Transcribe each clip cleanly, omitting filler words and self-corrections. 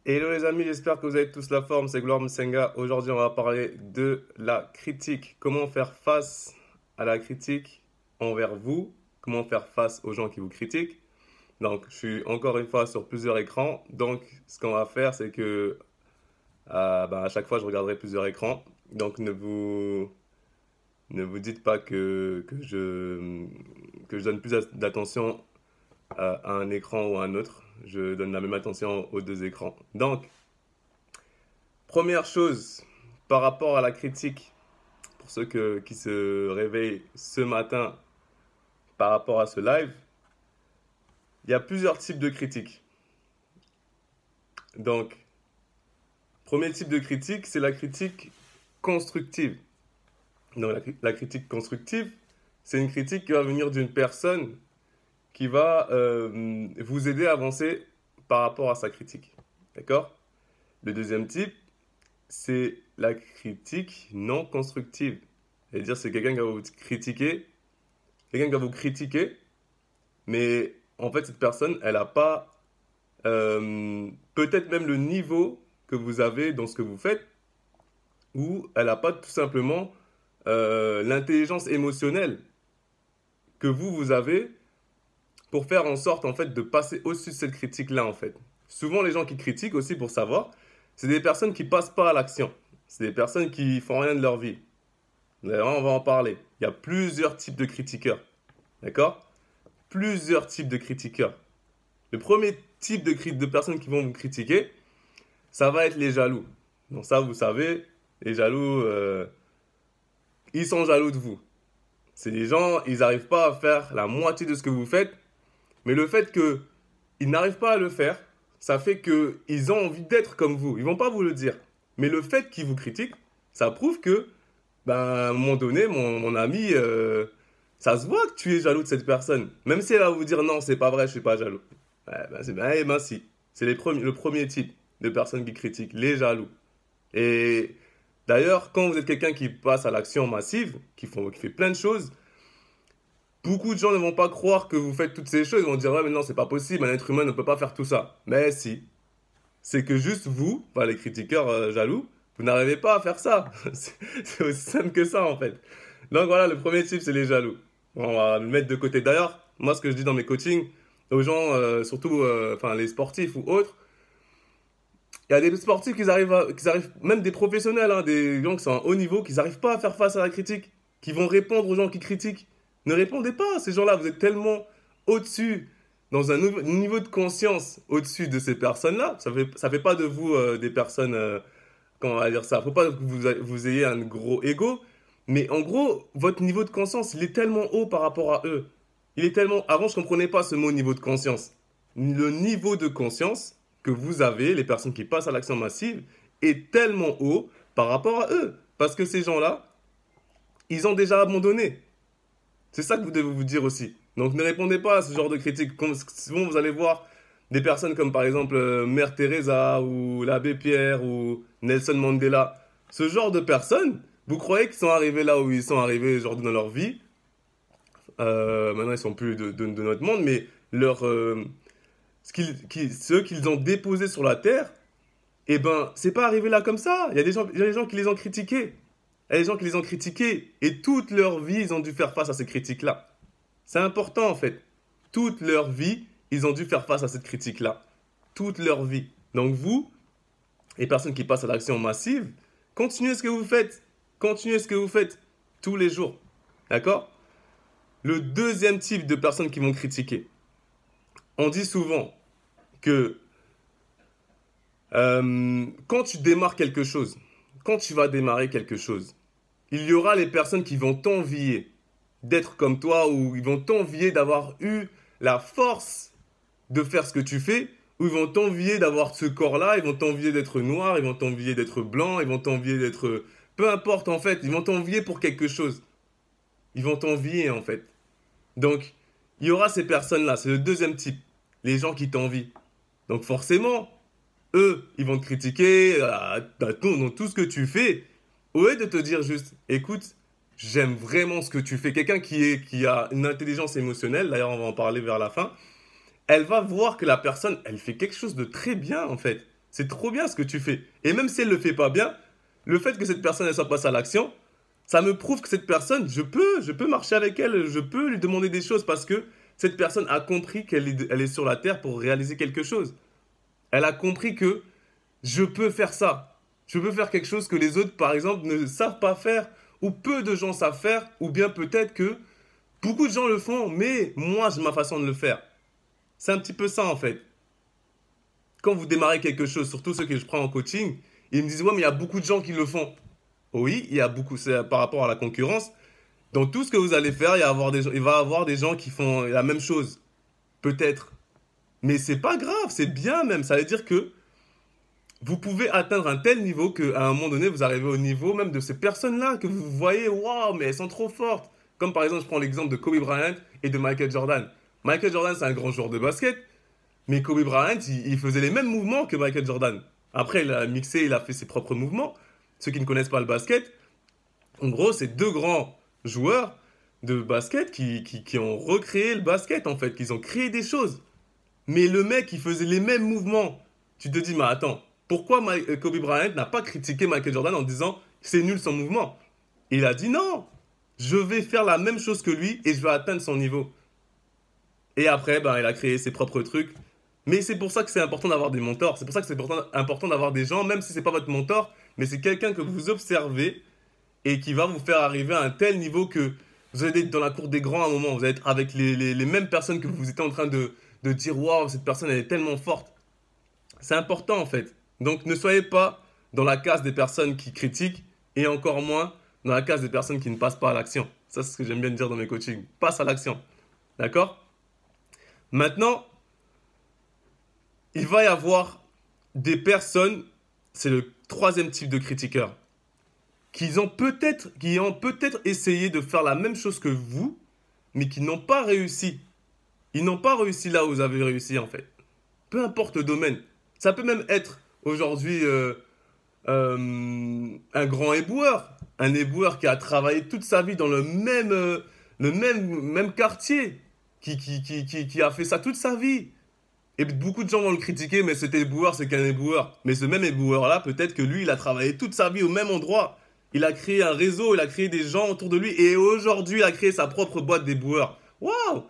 Hello les amis, j'espère que vous avez tous la forme, c'est Gloire Msenga. Aujourd'hui, on va parler de la critique. Comment faire face à la critique envers vous? Comment faire face aux gens qui vous critiquent? Donc, je suis encore une fois sur plusieurs écrans. Donc, ce qu'on va faire, c'est que à chaque fois, je regarderai plusieurs écrans. Donc, ne vous dites pas que je donne plus d'attention à un écran ou à un autre. Je donne la même attention aux deux écrans. Donc, première chose, par rapport à la critique, pour qui se réveillent ce matin par rapport à ce live, il y a plusieurs types de critiques. Donc, premier type de critique, c'est la critique constructive. Donc, la critique constructive, c'est une critique qui va venir d'une personne qui va vous aider à avancer par rapport à sa critique. D'accord? Le deuxième type, c'est la critique non constructive. C'est-à-dire, c'est quelqu'un qui va vous critiquer, mais en fait, cette personne, elle n'a pas peut-être même le niveau que vous avez dans ce que vous faites, ou elle n'a pas tout simplement l'intelligence émotionnelle que vous avez pour faire en sorte, en fait, de passer au-dessus de cette critique-là, en fait. Souvent, les gens qui critiquent aussi, pour savoir, c'est des personnes qui passent pas à l'action. C'est des personnes qui font rien de leur vie. D'ailleurs, on va en parler. Il y a plusieurs types de critiqueurs. D'accord? Plusieurs types de critiqueurs. Le premier type de personnes qui vont vous critiquer, ça va être les jaloux. Donc ça, vous savez, les jaloux, ils sont jaloux de vous. C'est des gens, ils n'arrivent pas à faire la moitié de ce que vous faites, mais le fait qu'ils n'arrivent pas à le faire, ça fait qu'ils ont envie d'être comme vous. Ils vont pas vous le dire. Mais le fait qu'ils vous critiquent, ça prouve que, ben, à un moment donné, mon ami, ça se voit que tu es jaloux de cette personne. Même si elle va vous dire non, c'est pas vrai, je suis pas jaloux. Ouais, eh ben si. C'est le premier type de personnes qui critiquent, les jaloux. Et d'ailleurs, quand vous êtes quelqu'un qui passe à l'action massive, qui fait plein de choses, beaucoup de gens ne vont pas croire que vous faites toutes ces choses. Ils vont dire, ouais, mais non, c'est pas possible, un être humain ne peut pas faire tout ça. Mais si. C'est que juste vous, enfin, les critiqueurs jaloux, vous n'arrivez pas à faire ça. C'est aussi simple que ça, en fait. Donc voilà, le premier type, c'est les jaloux. Bon, on va le mettre de côté. D'ailleurs, moi, ce que je dis dans mes coachings, aux gens, surtout enfin, les sportifs ou autres, il y a des sportifs qui arrivent, même des professionnels, hein, des gens qui sont à haut niveau, qui n'arrivent pas à faire face à la critique, qui vont répondre aux gens qui critiquent. Ne répondez pas à ces gens-là, vous êtes tellement au-dessus, dans un niveau de conscience au-dessus de ces personnes-là. Ça fait pas de vous des personnes, comment on va dire ça, faut pas que vous ayez un gros ego, mais en gros, votre niveau de conscience, il est tellement haut par rapport à eux. Il est tellement... Avant, je comprenais pas ce mot niveau de conscience. Le niveau de conscience que vous avez, les personnes qui passent à l'action massive, est tellement haut par rapport à eux. Parce que ces gens-là, ils ont déjà abandonné. C'est ça que vous devez vous dire aussi. Donc ne répondez pas à ce genre de critiques. Souvent vous allez voir des personnes comme par exemple Mère Teresa ou l'abbé Pierre ou Nelson Mandela. Ce genre de personnes, vous croyez qu'ils sont arrivés là où ils sont arrivés aujourd'hui dans leur vie. Maintenant ils sont plus de notre monde, mais ceux qu'ils ont déposés sur la terre, eh ben, c'est pas arrivé là comme ça. Il y a des gens qui les ont critiqués. Il y a des gens qui les ont critiqués. Et toute leur vie, ils ont dû faire face à ces critiques-là. C'est important, en fait. Toute leur vie, ils ont dû faire face à cette critique-là. Toute leur vie. Donc vous, les personnes qui passent à l'action massive, continuez ce que vous faites. Continuez ce que vous faites tous les jours. D'accord? Le deuxième type de personnes qui vont critiquer. On dit souvent que quand tu démarres quelque chose, quand tu vas démarrer quelque chose, il y aura les personnes qui vont t'envier d'être comme toi ou ils vont t'envier d'avoir eu la force de faire ce que tu fais ou ils vont t'envier d'avoir ce corps-là, ils vont t'envier d'être noir, ils vont t'envier d'être blanc, ils vont t'envier d'être... Peu importe en fait, ils vont t'envier pour quelque chose. Ils vont t'envier en fait. Donc, il y aura ces personnes-là, c'est le deuxième type, les gens qui t'envient. Donc forcément, eux, ils vont te critiquer dans tout ce que tu fais. Au lieu de te dire juste, écoute, j'aime vraiment ce que tu fais. Quelqu'un qui a une intelligence émotionnelle, d'ailleurs on va en parler vers la fin, elle va voir que la personne, elle fait quelque chose de très bien en fait. C'est trop bien ce que tu fais. Et même si elle le fait pas bien, le fait que cette personne elle soit passée à l'action, ça me prouve que cette personne, je peux marcher avec elle, je peux lui demander des choses parce que cette personne a compris elle est sur la terre pour réaliser quelque chose. Elle a compris que je peux faire ça. Je peux faire quelque chose que les autres, par exemple, ne savent pas faire, ou peu de gens savent faire, ou bien peut-être que beaucoup de gens le font, mais moi, j'ai ma façon de le faire. C'est un petit peu ça, en fait. Quand vous démarrez quelque chose, surtout ceux que je prends en coaching, ils me disent, ouais, mais il y a beaucoup de gens qui le font. Oui, il y a beaucoup, c'est par rapport à la concurrence. Dans tout ce que vous allez faire, il va y avoir des gens qui font la même chose. Peut-être. Mais c'est pas grave, c'est bien même. Ça veut dire que vous pouvez atteindre un tel niveau qu'à un moment donné, vous arrivez au niveau même de ces personnes-là que vous voyez, waouh, mais elles sont trop fortes. Comme par exemple, je prends l'exemple de Kobe Bryant et de Michael Jordan. Michael Jordan, c'est un grand joueur de basket, mais Kobe Bryant, il faisait les mêmes mouvements que Michael Jordan. Après, il a mixé, il a fait ses propres mouvements. Ceux qui ne connaissent pas le basket, en gros, c'est deux grands joueurs de basket qui ont recréé le basket, en fait, qui ont créé des choses. Mais le mec, il faisait les mêmes mouvements. Tu te dis, mais attends, pourquoi Kobe Bryant n'a pas critiqué Michael Jordan en disant c'est nul son mouvement? Il a dit non, je vais faire la même chose que lui et je vais atteindre son niveau. Et après, ben, il a créé ses propres trucs. Mais c'est pour ça que c'est important d'avoir des mentors. C'est pour ça que c'est important d'avoir des gens, même si c'est pas votre mentor, mais c'est quelqu'un que vous observez et qui va vous faire arriver à un tel niveau que vous allez être dans la cour des grands à un moment. Vous allez être avec les mêmes personnes que vous étiez en train de dire waouh, cette personne elle est tellement forte. C'est important en fait. Donc ne soyez pas dans la case des personnes qui critiquent et encore moins dans la case des personnes qui ne passent pas à l'action. Ça, c'est ce que j'aime bien dire dans mes coachings. Passe à l'action. D'accord? Maintenant, il va y avoir des personnes, c'est le troisième type de critiqueur, qui ont peut-être essayé de faire la même chose que vous, mais qui n'ont pas réussi. Ils n'ont pas réussi là où vous avez réussi en fait. Peu importe le domaine. Ça peut même être aujourd'hui un grand éboueur. Un éboueur qui a travaillé toute sa vie dans le même quartier. Qui a fait ça toute sa vie. Et beaucoup de gens vont le critiquer, mais cet éboueur, c'est qu'un éboueur. Mais ce même éboueur-là, peut-être que lui, il a travaillé toute sa vie au même endroit. Il a créé un réseau, il a créé des gens autour de lui. Et aujourd'hui, il a créé sa propre boîte d'éboueur. Waouh!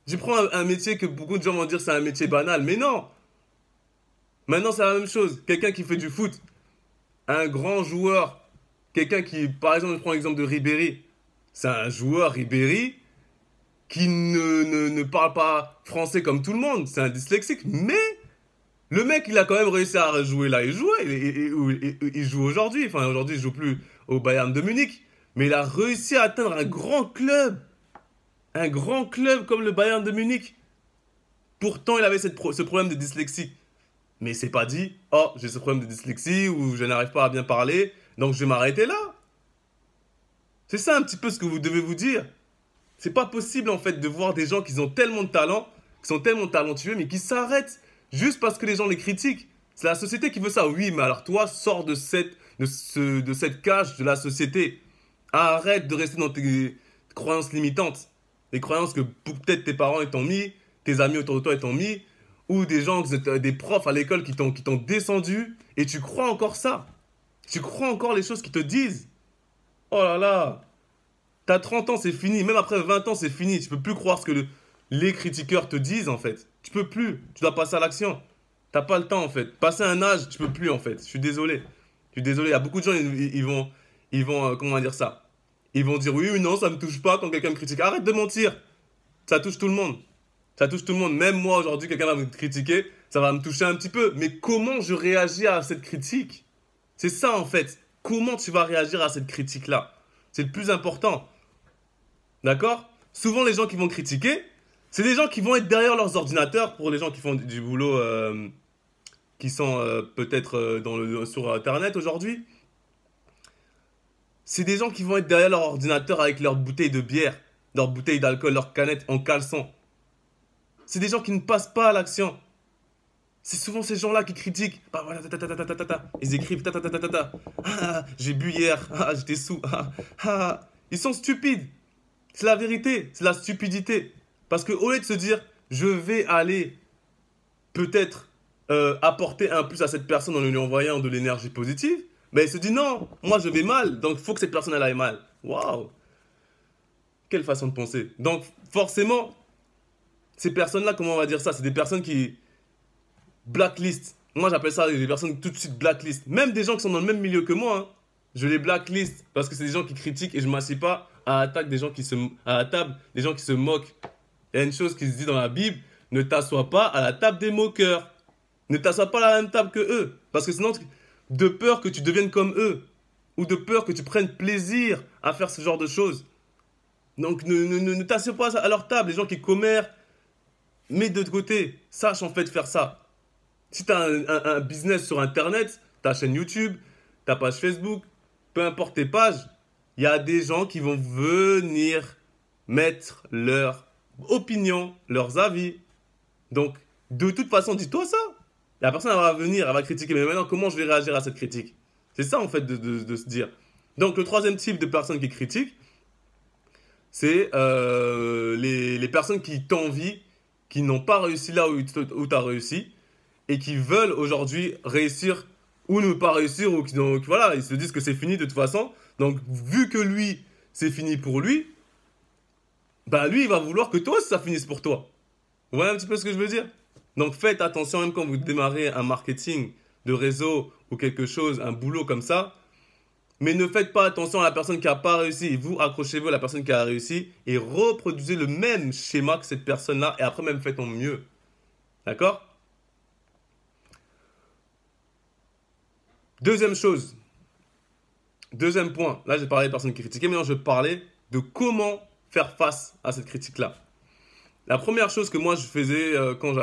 Je prends un métier que beaucoup de gens vont dire c'est un métier banal. Mais non! Maintenant, c'est la même chose. Quelqu'un qui fait du foot, un grand joueur, quelqu'un qui, par exemple, je prends l'exemple de Ribéry. C'est un joueur Ribéry qui ne parle pas français comme tout le monde. C'est un dyslexique. Mais le mec, il a quand même réussi à jouer là. Il jouait. Il joue aujourd'hui. Enfin, aujourd'hui, il joue plus au Bayern de Munich. Mais il a réussi à atteindre un grand club. Un grand club comme le Bayern de Munich. Pourtant, il avait ce problème de dyslexie. Mais il s'est pas dit, oh, j'ai ce problème de dyslexie ou je n'arrive pas à bien parler, donc je vais m'arrêter là. C'est ça un petit peu ce que vous devez vous dire. C'est pas possible en fait de voir des gens qui ont tellement de talent, qui sont tellement talentueux, mais qui s'arrêtent juste parce que les gens les critiquent. C'est la société qui veut ça. Oui, mais alors toi, sors de cette cage de la société. Arrête de rester dans tes croyances limitantes. Les croyances que peut-être tes parents t'ont mis, tes amis autour de toi t'ont mis, ou des gens, des profs à l'école qui t'ont descendu, et tu crois encore ça. Tu crois encore les choses qu'ils te disent. Oh là là. T'as 30 ans, c'est fini. Même après 20 ans, c'est fini. Tu peux plus croire ce que les critiqueurs te disent, en fait. Tu peux plus. Tu dois passer à l'action. T'as pas le temps, en fait. Passer un âge, tu peux plus, en fait. Je suis désolé. Je suis désolé. Il y a beaucoup de gens, ils vont, comment dire ça? Ils vont dire, oui, oui, non, ça me touche pas quand quelqu'un me critique. Arrête de mentir. Ça touche tout le monde. Ça touche tout le monde. Même moi, aujourd'hui, quelqu'un va me critiquer. Ça va me toucher un petit peu. Mais comment je réagis à cette critique? C'est ça, en fait. Comment tu vas réagir à cette critique-là? C'est le plus important. D'accord? Souvent, les gens qui vont critiquer, c'est des gens qui vont être derrière leurs ordinateurs pour les gens qui font du boulot, qui sont peut-être sur Internet aujourd'hui. C'est des gens qui vont être derrière leur ordinateur avec leur bouteille de bière, leur bouteille d'alcool, leur canette en caleçon. C'est des gens qui ne passent pas à l'action. C'est souvent ces gens-là qui critiquent. Bah voilà, ta, ta, ta, ta, ta, ta, ta. Ils écrivent ta ta ta ta ta ta. Ah, j'ai bu hier. Ah, j'étais sous. Ah, ah. Ils sont stupides. C'est la vérité. C'est la stupidité. Parce que au lieu de se dire, je vais aller peut-être apporter un plus à cette personne en lui envoyant de l'énergie positive, ben il se dit non, moi je vais mal, donc il faut que cette personne elle aille mal. Waouh, quelle façon de penser. Donc forcément, ces personnes-là, comment on va dire ça? C'est des personnes qui blacklist. Moi j'appelle ça des personnes tout de suite blacklist. Même des gens qui sont dans le même milieu que moi, hein, je les blacklist parce que c'est des gens qui critiquent et je ne m'assieds pas à la table des gens qui se, à la table des gens qui se moquent. Il y a une chose qui se dit dans la Bible, ne t'assois pas à la table des moqueurs. Ne t'assois pas à la même table que eux. Parce que sinon, de peur que tu deviennes comme eux, ou de peur que tu prennes plaisir à faire ce genre de choses. Donc ne t'assieds pas à leur table, les gens qui commèrent, mets de côté, sache en fait faire ça. Si tu as un business sur Internet, ta chaîne YouTube, ta page Facebook, peu importe tes pages, il y a des gens qui vont venir mettre leur opinion, leurs avis. Donc, de toute façon, dis-toi ça. La personne elle va venir, elle va critiquer. Mais maintenant, comment je vais réagir à cette critique? C'est ça, en fait, de se dire. Donc, le troisième type de personnes qui critiquent, c'est les personnes qui t'envient, qui n'ont pas réussi là où tu as réussi, et qui veulent aujourd'hui réussir ou ne pas réussir, ou qui, donc, voilà, ils se disent que c'est fini de toute façon. Donc, vu que lui, c'est fini pour lui, bah lui, il va vouloir que toi, ça finisse pour toi. Vous voyez un petit peu ce que je veux dire? Donc faites attention, même quand vous démarrez un marketing de réseau ou quelque chose, un boulot comme ça, mais ne faites pas attention à la personne qui n'a pas réussi. Vous, accrochez-vous à la personne qui a réussi et reproduisez le même schéma que cette personne-là et après même faites en mieux. D'accord? Deuxième chose, deuxième point, là j'ai parlé des personnes qui critiquaient, maintenant je vais parler de comment faire face à cette critique-là. La première chose que moi je faisais quand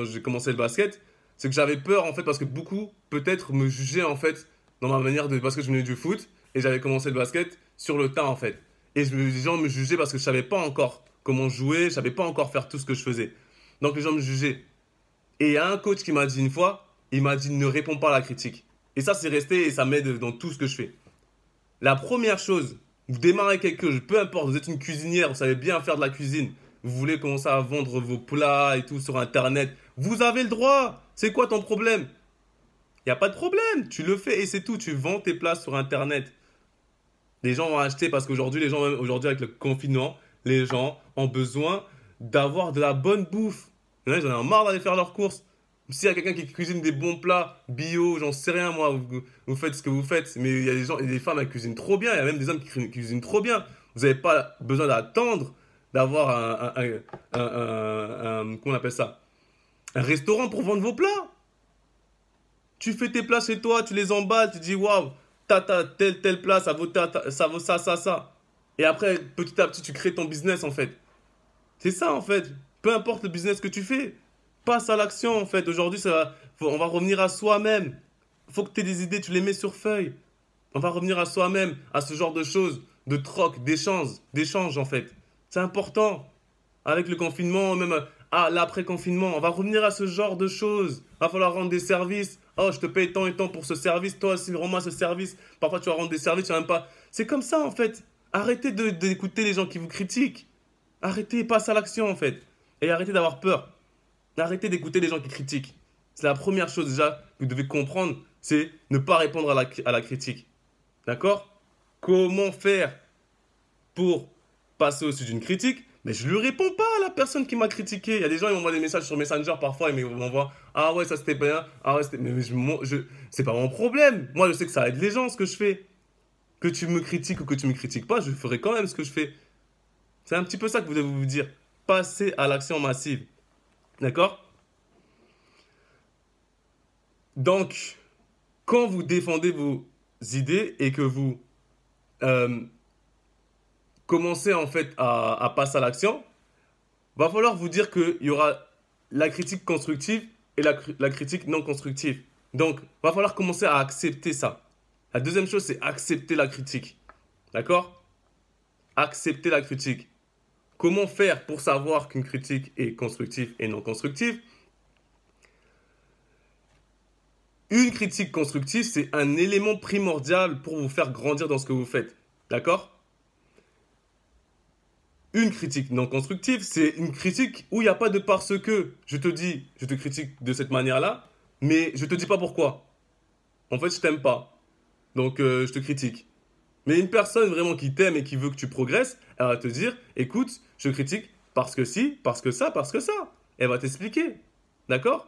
j'ai commencé le basket, c'est que j'avais peur en fait parce que beaucoup peut-être me jugeaient en fait dans ma manière de parce que je venais du foot et j'avais commencé le basket sur le tas en fait. Et les gens me jugeaient parce que je savais pas encore comment jouer, je savais pas encore faire tout ce que je faisais. Donc les gens me jugeaient. Et il y a un coach qui m'a dit une fois, il m'a dit ne réponds pas à la critique. Et ça c'est resté et ça m'aide dans tout ce que je fais. La première chose, vous démarrez quelque chose, peu importe, vous êtes une cuisinière, vous savez bien faire de la cuisine, vous voulez commencer à vendre vos plats et tout sur Internet, vous avez le droit. C'est quoi ton problème? Il n'y a pas de problème, tu le fais et c'est tout, tu vends tes plats sur Internet. Les gens vont acheter parce qu'aujourd'hui, les gens, aujourd'hui avec le confinement, les gens ont besoin d'avoir de la bonne bouffe. Il y en a, ils en ont marre d'aller faire leurs courses. S'il y a quelqu'un qui cuisine des bons plats bio, j'en sais rien moi, vous faites ce que vous faites, mais il y a des gens, il y a des femmes qui cuisinent trop bien, il y a même des hommes qui cuisinent trop bien. Vous n'avez pas besoin d'attendre d'avoir comment on appelle ça? Un restaurant pour vendre vos plats. Tu fais tes plats chez toi, tu les emballes, tu dis waouh, tel plat, ça vaut ça, ça, ça. Et après, petit à petit, tu crées ton business en fait. C'est ça en fait. Peu importe le business que tu fais, passe à l'action en fait. Aujourd'hui, on va revenir à soi-même. Faut que tu aies des idées, tu les mets sur feuille. On va revenir à soi-même, à ce genre de choses, de troc, d'échange en fait. C'est important. Avec le confinement, même à l'après-confinement, on va revenir à ce genre de choses. Il va falloir rendre des services. Oh, je te paye tant et tant pour ce service. Toi aussi, rends-moi ce service. Parfois, tu vas rendre des services, tu vas même pas. C'est comme ça, en fait. Arrêtez d'écouter les gens qui vous critiquent. Arrêtez, passe à l'action, en fait. Et arrêtez d'avoir peur. Arrêtez d'écouter les gens qui critiquent. C'est la première chose déjà que vous devez comprendre, c'est ne pas répondre à la critique. D'accord? Comment faire pour passer au-dessus d'une critique? Mais je ne lui réponds pas à la personne qui m'a critiqué. Il y a des gens qui m'envoient des messages sur Messenger parfois et ils m'envoient ah ouais, ça c'était bien, ah ouais, c'était. Mais c'est pas mon problème. Moi, je sais que ça aide les gens ce que je fais. Que tu me critiques ou que tu me critiques pas, je ferai quand même ce que je fais. C'est un petit peu ça que vous devez vous dire. Passez à l'action massive. D'accord? Donc, quand vous défendez vos idées et que vous euh, commencez en fait à passer à l'action, va falloir vous dire qu'il y aura la critique constructive et la critique non constructive. Donc, va falloir commencer à accepter ça. La deuxième chose, c'est accepter la critique. D'accord? Accepter la critique. Comment faire pour savoir qu'une critique est constructive et non constructive? Une critique constructive, c'est un élément primordial pour vous faire grandir dans ce que vous faites. D'accord? Une critique non constructive, c'est une critique où il n'y a pas de parce que je te dis, je te critique de cette manière-là, mais je te dis pas pourquoi. En fait, je t'aime pas. Donc, je te critique. Mais une personne vraiment qui t'aime et qui veut que tu progresses, elle va te dire, écoute, je critique parce que si, parce que ça, parce que ça. Elle va t'expliquer. D'accord?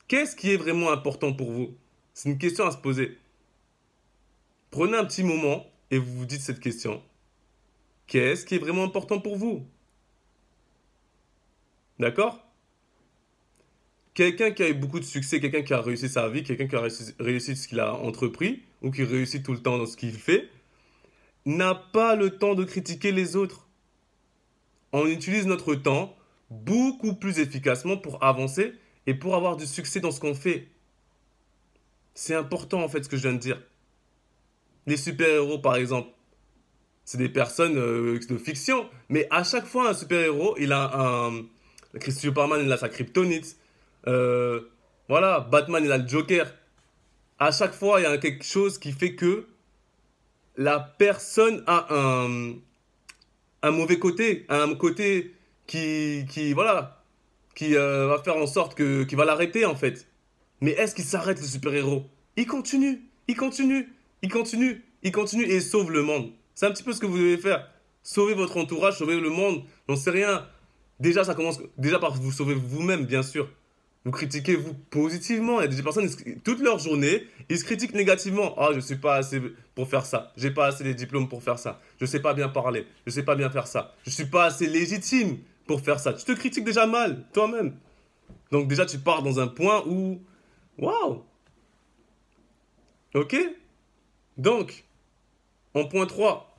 Qu'est-ce qui est vraiment important pour vous? C'est une question à se poser. Prenez un petit moment et vous vous dites cette question. Qu'est-ce qui est vraiment important pour vous? D'accord? Quelqu'un qui a eu beaucoup de succès, quelqu'un qui a réussi sa vie, quelqu'un qui a réussi ce qu'il a entrepris, ou qui réussit tout le temps dans ce qu'il fait, n'a pas le temps de critiquer les autres. On utilise notre temps beaucoup plus efficacement pour avancer et pour avoir du succès dans ce qu'on fait. C'est important en fait ce que je viens de dire. Les super-héros par exemple, c'est des personnes de fiction, mais à chaque fois un super-héros, il a un... Superman, il a sa kryptonite. Euh, voilà, Batman, il a le Joker. À chaque fois, il y a quelque chose qui fait que la personne a un mauvais côté, un côté voilà, qui va faire en sorte qui va l'arrêter en fait. Mais est-ce qu'il s'arrête le super-héros? Il continue, il continue, il continue, il continue et il sauve le monde. C'est un petit peu ce que vous devez faire. Sauver votre entourage, sauver le monde, j'en sais rien. Déjà, ça commence déjà par vous sauver vous-même, bien sûr. Vous critiquez vous positivement. Il y a des personnes, toute leur journée, ils se critiquent négativement. Ah, je suis pas assez pour faire ça. J'ai pas assez les diplômes pour faire ça. Je sais pas bien parler. Je sais pas bien faire ça. Je suis pas assez légitime pour faire ça. Tu te critiques déjà mal, toi-même. Donc déjà, tu pars dans un point où... Waouh! Ok? Donc, en point 3,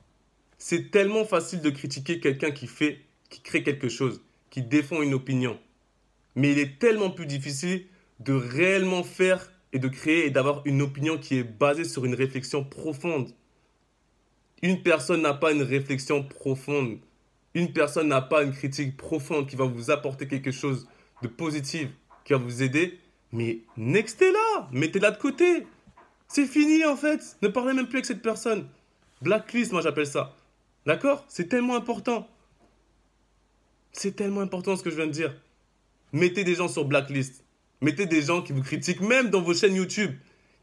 c'est tellement facile de critiquer quelqu'un qui crée quelque chose, qui défend une opinion. Mais il est tellement plus difficile de réellement faire et de créer et d'avoir une opinion qui est basée sur une réflexion profonde. Une personne n'a pas une réflexion profonde. Une personne n'a pas une critique profonde qui va vous apporter quelque chose de positif, qui va vous aider. Mais nextez-la, mettez-la de côté. C'est fini en fait. Ne parlez même plus avec cette personne. Blacklist, moi j'appelle ça. D'accord? C'est tellement important. C'est tellement important ce que je viens de dire. Mettez des gens sur blacklist. Mettez des gens qui vous critiquent, même dans vos chaînes YouTube.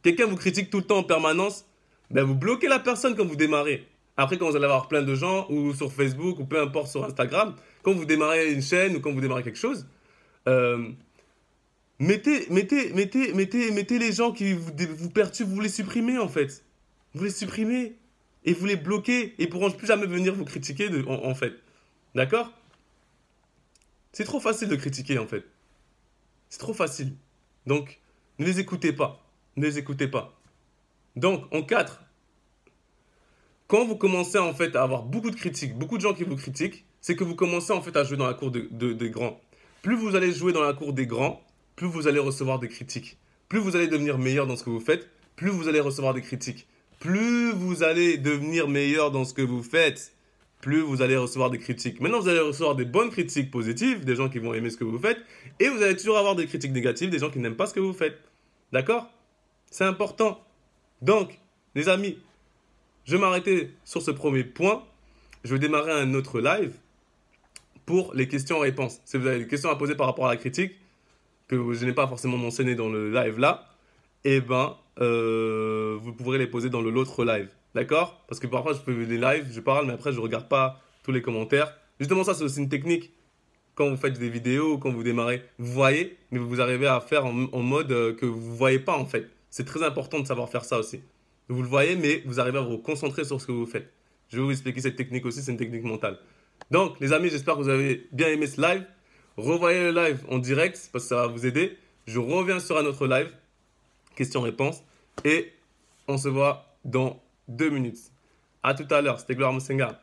Quelqu'un vous critique tout le temps en permanence, ben vous bloquez la personne quand vous démarrez. Après, quand vous allez avoir plein de gens, ou sur Facebook, ou peu importe sur Instagram, quand vous démarrez une chaîne ou quand vous démarrez quelque chose, euh, mettez les gens qui vous perturbent, vous les supprimez en fait. Vous les supprimez et vous les bloquez et ils pourront plus jamais venir vous critiquer en fait. D'accord? C'est trop facile de critiquer en fait. C'est trop facile. Donc, ne les écoutez pas. Ne les écoutez pas. Donc, en 4, quand vous commencez en fait à avoir beaucoup de critiques, beaucoup de gens qui vous critiquent, c'est que vous commencez en fait à jouer dans la cour des grands. Plus vous allez jouer dans la cour des grands, plus vous allez recevoir des critiques. Plus vous allez devenir meilleur dans ce que vous faites, plus vous allez recevoir des critiques. Plus vous allez devenir meilleur dans ce que vous faites, plus vous allez recevoir des critiques. Maintenant, vous allez recevoir des bonnes critiques positives, des gens qui vont aimer ce que vous faites, et vous allez toujours avoir des critiques négatives, des gens qui n'aiment pas ce que vous faites. D'accord? C'est important. Donc, les amis, je vais m'arrêter sur ce premier point. Je vais démarrer un autre live pour les questions-réponses. Si vous avez des questions à poser par rapport à la critique, que je n'ai pas forcément mentionné dans le live là, eh ben, vous pourrez les poser dans l'autre live. D'accord? Parce que parfois, je fais des lives, je parle, mais après, je ne regarde pas tous les commentaires. Justement, ça, c'est aussi une technique. Quand vous faites des vidéos, quand vous démarrez, vous voyez, mais vous arrivez à faire en mode que vous ne voyez pas, en fait. C'est très important de savoir faire ça aussi. Vous le voyez, mais vous arrivez à vous concentrer sur ce que vous faites. Je vais vous expliquer cette technique aussi, c'est une technique mentale. Donc, les amis, j'espère que vous avez bien aimé ce live. Revoyez le live en direct, parce que ça va vous aider. Je reviens sur un autre live, questions-réponses, et on se voit dans 2 minutes. À tout à l'heure, c'était Gloire Moussenga.